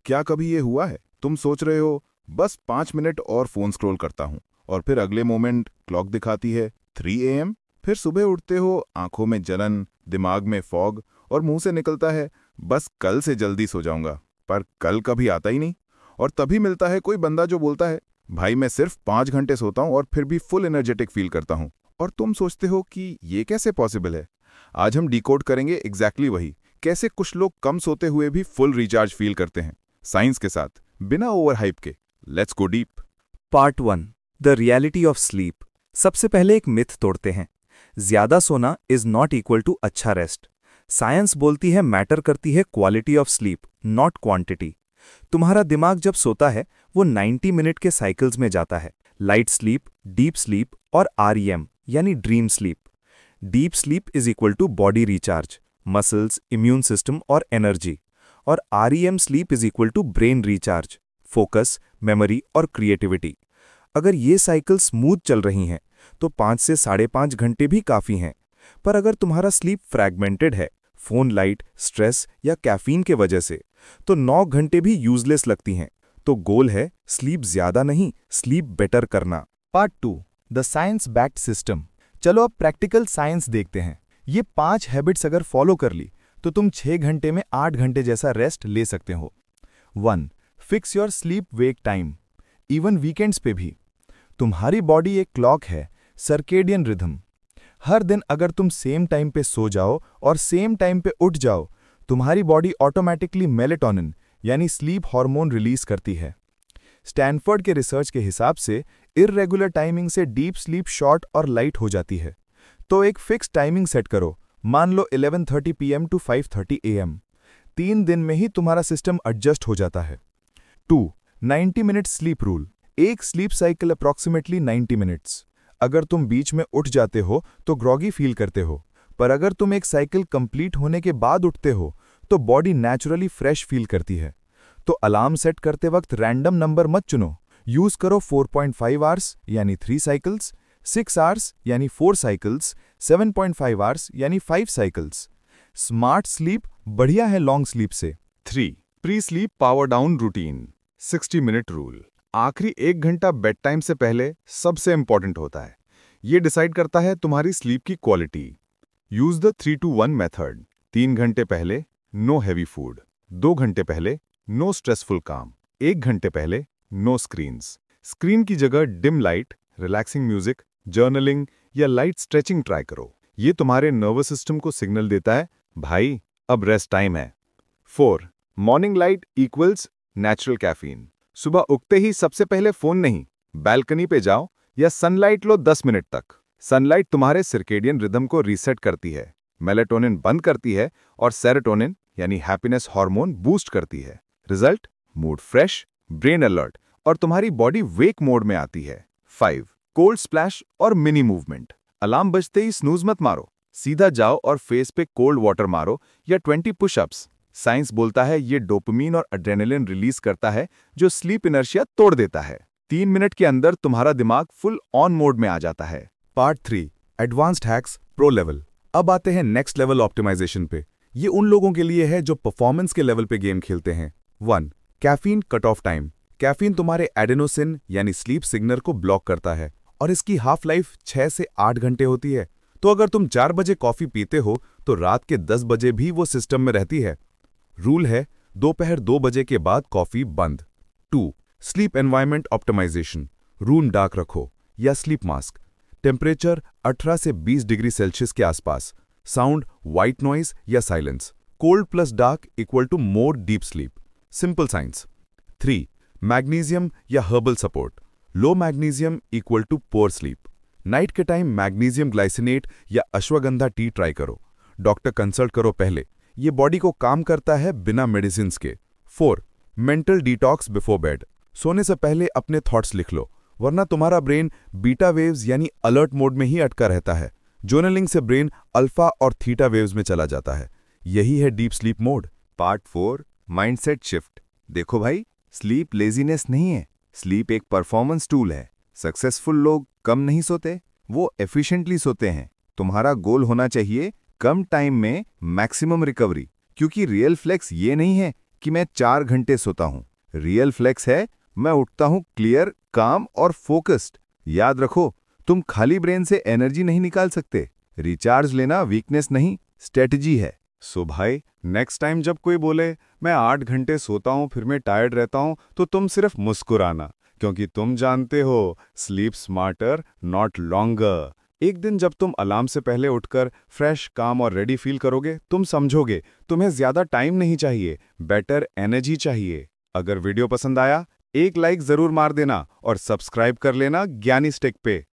क्या कभी ये हुआ है, तुम सोच रहे हो बस 5 मिनट और फोन स्क्रॉल करता हूँ, और फिर अगले मोमेंट क्लॉक दिखाती है 3 AM। फिर सुबह उठते हो, आंखों में जलन, दिमाग में फॉग, और मुंह से निकलता है बस कल से जल्दी सो जाऊंगा। पर कल कभी आता ही नहीं। और तभी मिलता है कोई बंदा जो बोलता है, भाई मैं सिर्फ 5 घंटे सोता हूँ और फिर भी फुल एनर्जेटिक फील करता हूँ। और तुम सोचते हो कि ये कैसे पॉसिबल है। आज हम डिकोड करेंगे एग्जैक्टली वही, कैसे कुछ लोग कम सोते हुए भी फुल रिचार्ज फील करते हैं, साइंस के साथ, बिना ओवर हाइप के। Let's go deep. Part 1, the reality of sleep. सबसे पहले एक मिथ तोड़ते हैं। ज्यादा सोना इज नॉट इक्वल टू अच्छा रेस्ट। साइंस बोलती है मैटर करती है quality of sleep, not quantity. तुम्हारा दिमाग जब सोता है वो 90 मिनट के साइकिल्स में जाता है। लाइट स्लीप, डीप स्लीप और REM यानी dream sleep. Deep sleep is equal to body recharge, muscles, immune system और एनर्जी। और REM sleep is equal to brain recharge, focus, memory और क्रिएटिविटी। अगर ये साइकिल स्मूथ चल रही हैं तो 5 से 5.5 घंटे भी काफ़ी हैं। पर अगर तुम्हारा स्लीप फ्रैगमेंटेड है, फोन लाइट, स्ट्रेस या कैफीन के वजह से, तो 9 घंटे भी यूजलेस लगती हैं। तो गोल है स्लीप ज्यादा नहीं, स्लीप बेटर करना। Part 2, the science backed system. चलो अब प्रैक्टिकल साइंस देखते हैं। ये 5 हैबिट्स अगर फॉलो कर ली तो तुम 6 घंटे में 8 घंटे जैसा रेस्ट ले सकते हो। 1. Fix your sleep wake time, even weekends पे भी। तुम्हारी बॉडी एक क्लॉक है, सर्केडियन रिदम। हर दिन अगर तुम सेम टाइम पे सो जाओ और सेम टाइम पे उठ जाओ, तुम्हारी बॉडी ऑटोमेटिकली मेलेटोनिन यानी स्लीप हार्मोन रिलीज करती है। स्टैनफोर्ड के रिसर्च के हिसाब से इररेगुलर टाइमिंग से डीप स्लीप शॉर्ट और लाइट हो जाती है। तो एक फिक्स टाइमिंग सेट करो, मान लो 11:30 PM टू 5:30 AM। 3 दिन में ही तुम्हारा सिस्टम एडजस्ट हो जाता है। 2. 90 मिनट स्लीप रूल। एक स्लीप साइकिल अप्रॉक्सीमेटली 90 मिनट्स। अगर तुम बीच में उठ जाते हो तो ग्रॉगी फील करते हो, पर अगर तुम एक साइकिल कंप्लीट होने के बाद उठते हो तो बॉडी नेचुरली फ्रेश फील करती है। तो अलार्म सेट करते वक्त रैंडम नंबर मत चुनो। यूज करो 4.5 आवर्स यानी 3 साइकिल्स, 6 आवर्स यानी 4 साइकिल्स, 7.5 आवर्स यानी 5 साइकिल्स। स्मार्ट स्लीप बढ़िया है लॉन्ग स्लीप से। 3. Pre sleep power down routine, 60 minute rule. आखिरी 1 घंटा बेड टाइम से पहले सबसे इंपॉर्टेंट होता है। ये डिसाइड करता है तुम्हारी स्लीप की quality. Use the 3-to-1 method. 3 घंटे पहले नो हैवी फूड, 2 घंटे पहले नो स्ट्रेसफुल काम, 1 घंटे पहले नो स्क्रीन्स। स्क्रीन की जगह dim light, relaxing music, journaling या लाइट स्ट्रेचिंग ट्राई करो। ये तुम्हारे नर्वस सिस्टम को सिग्नल देता है, भाई अब रेस्ट टाइम है। 4. Morning light equals natural caffeine. सुबह उगते ही सबसे पहले फोन नहीं, बैल्कनी पे जाओ या सनलाइट लो 10 मिनट तक। सनलाइट तुम्हारे सर्केडियन रिदम को रीसेट करती है, मेलेटोनिन बंद करती है और सेरोटोनिन यानी हैप्पीनेस हार्मोन बूस्ट करती है। Result, mood fresh, brain alert और तुम्हारी बॉडी वेक मोड में आती है। 5. कोल्ड स्प्लैश और मिनी मूवमेंट। अलार्म बजते ही स्नूज मत मारो, सीधा जाओ और फेस पे कोल्ड वाटर मारो या 20 पुशअप्स। साइंस बोलता है ये डोपामिन और एड्रेनलिन रिलीज करता है जो स्लीप इनर्शिया तोड़ देता है। 3 मिनट के अंदर तुम्हारा दिमाग फुल ऑन मोड में आ जाता है। Part 3, advanced hacks pro level. अब आते हैं नेक्स्ट लेवल ऑप्टिमाइजेशन पे। ये उन लोगों के लिए है जो परफॉर्मेंस के लेवल पे गेम खेलते हैं। 1. Caffeine cut off time. Caffeine तुम्हारे एडेनोसिन यानी स्लीप सिग्नल को ब्लॉक करता है और इसकी हाफ लाइफ 6 से 8 घंटे होती है। तो अगर तुम 4 बजे कॉफी पीते हो तो रात के 10 बजे भी वो सिस्टम में रहती है। रूल है दोपहर 2 बजे के बाद कॉफी बंद। 2. Sleep environment optimisation. Room dark रखो या स्लीप मास्क। टेम्परेचर 18 से 20 डिग्री सेल्सियस के आसपास। साउंड व्हाइट नॉइज या silence. Cold plus dark equal to more deep sleep. Simple science. 3. Magnesium या herbal support. Low magnesium equal to poor sleep. Night के time magnesium glycinate या ashwagandha tea try करो। Doctor consult करो पहले, ये body को काम करता है बिना मेडिसिन के। 4. Mental detox before bed. सोने से पहले अपने थॉट्स लिख लो, वरना तुम्हारा ब्रेन बीटा वेव्स यानी अलर्ट मोड में ही अटका रहता है। जर्नलिंग से ब्रेन अल्फा और थीटा वेव्स में चला जाता है। यही है deep sleep mode. Part 4, mindset shift. देखो भाई, स्लीप लेजीनेस नहीं है, स्लीप एक परफॉर्मेंस टूल है। सक्सेसफुल लोग कम नहीं सोते, वो एफिशिएंटली सोते हैं। तुम्हारा गोल होना चाहिए कम टाइम में मैक्सिमम रिकवरी, क्योंकि रियल फ्लेक्स ये नहीं है कि मैं 4 घंटे सोता हूँ। रियल फ्लेक्स है, मैं उठता हूँ क्लियर, काम और फोकस्ड। याद रखो, तुम खाली ब्रेन से एनर्जी नहीं निकाल सकते। रिचार्ज लेना वीकनेस नहीं, स्ट्रेटजी है। सो भाई, नेक्स्ट टाइम जब कोई बोले मैं 8 घंटे सोता हूँ फिर मैं टायर्ड रहता हूँ, तो तुम सिर्फ मुस्कुराना, क्योंकि तुम जानते हो स्लीप स्मार्टर नॉट लॉन्गर। एक दिन जब तुम अलार्म से पहले उठकर फ्रेश, काम और रेडी फील करोगे, तुम समझोगे तुम्हें ज्यादा टाइम नहीं चाहिए, बेटर एनर्जी चाहिए। अगर वीडियो पसंद आया, एक लाइक जरूर मार देना और सब्सक्राइब कर लेना ज्ञानी स्टिक पे।